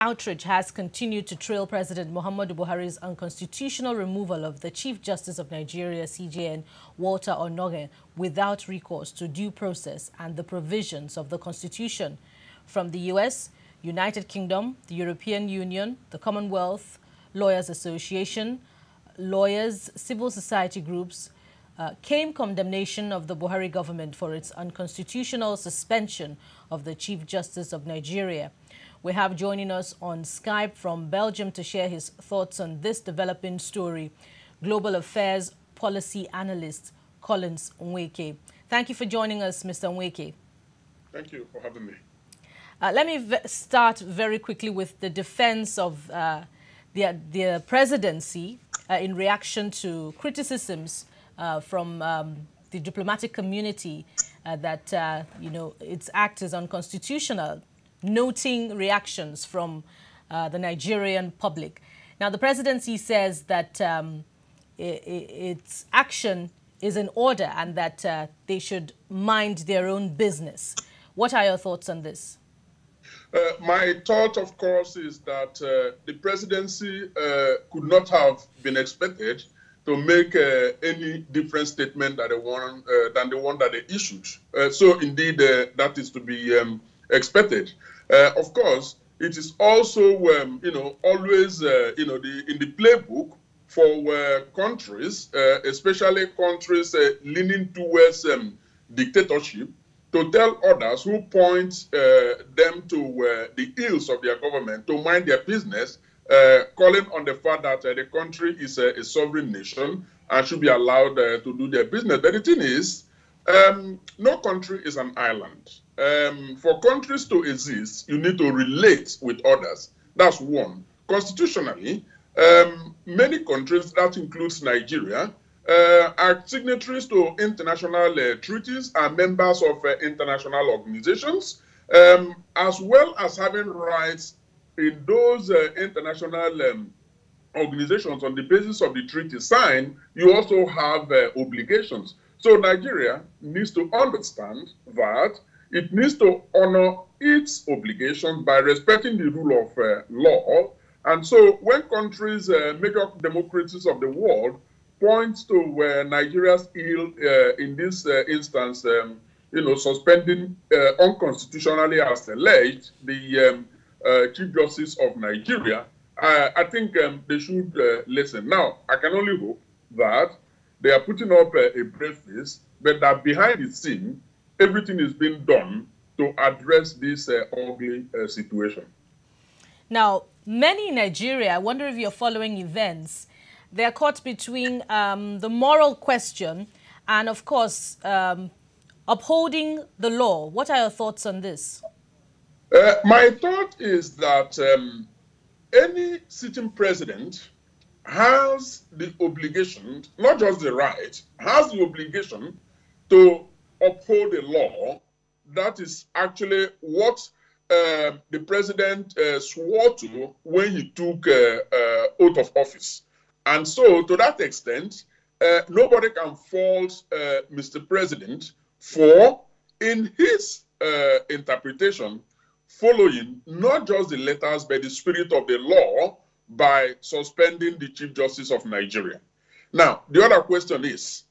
Outrage has continued to trail President Muhammadu Buhari's unconstitutional removal of the Chief Justice of Nigeria, CJN Onnoghen, without recourse to due process and the provisions of the Constitution. From the U.S., United Kingdom, the European Union, the Commonwealth, Lawyers Association, lawyers, civil society groups, came condemnation of the Buhari government for its unconstitutional suspension of the Chief Justice of Nigeria. We have joining us on Skype from Belgium to share his thoughts on this developing story, Global Affairs Policy Analyst Collins Nweke. Thank you for joining us, Mr. Nweke. Thank you for having me. Let me start very quickly with the defense of the presidency in reaction to criticisms from the diplomatic community that, its act is unconstitutional, noting reactions from the Nigerian public. Now, the presidency says that its action is in order and that they should mind their own business. What are your thoughts on this? My thought, of course, is that the presidency could not have been expected to make any different statement than the one that they issued. So, indeed, that is to be expected. Of course, it is also, always, in the playbook for countries, especially countries leaning towards dictatorship, to tell others who point them to the ills of their government to mind their business, calling on the fact that the country is a sovereign nation and should be allowed to do their business. But the thing is, no country is an island. For countries to exist, you need to relate with others. That's one. Constitutionally, many countries, that includes Nigeria, are signatories to international treaties, are members of international organizations, as well as having rights in those international organizations on the basis of the treaty signed. You also have obligations. So Nigeria needs to understand that it needs to honor its obligations by respecting the rule of law. And so when countries, major democracies of the world, point to Nigeria's ill in this instance, suspending unconstitutionally as alleged the Chief Justice of Nigeria, I think they should listen. Now, I can only hope that they are putting up a brave face, but that behind the scene, everything is being done to address this ugly situation. Now, many in Nigeria, I wonder if you're following events, they are caught between the moral question and, of course, upholding the law. What are your thoughts on this? My thought is that any sitting president has the obligation, not just the right, has the obligation to uphold the law. That is actually what the president swore to when he took oath of office. And so, to that extent, nobody can fault Mr. President for, in his interpretation, following not just the letters, but the spirit of the law by suspending the Chief Justice of Nigeria. Now, the other question is,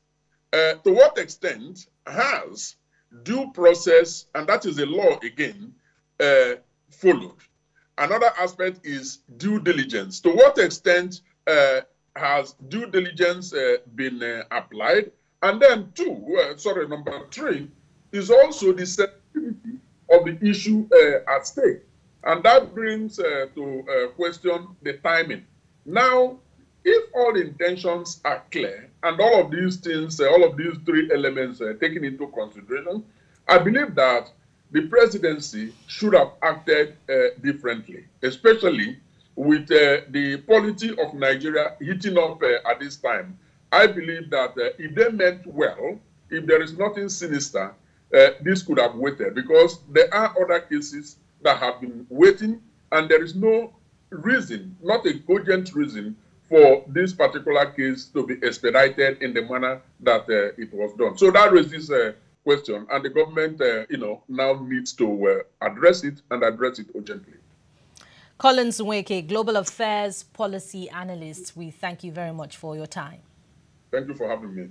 to what extent has due process, and that is the law again, followed? Another aspect is due diligence. To what extent has due diligence been applied? And then number three, is also the sensitivity of the issue at stake. And that brings to question the timing. Now, if all the intentions are clear and all of these things, all of these three elements taken into consideration, I believe that the presidency should have acted differently, especially with the polity of Nigeria heating up at this time. I believe that if they meant well, if there is nothing sinister, this could have waited, because there are other cases that have been waiting, and there is no reason, not a cogent reason, for this particular case to be expedited in the manner that it was done. So that raises a question, and the government, now needs to address it, and address it urgently. Collins Nweke, Global Affairs Policy Analyst, we thank you very much for your time. Thank you for having me.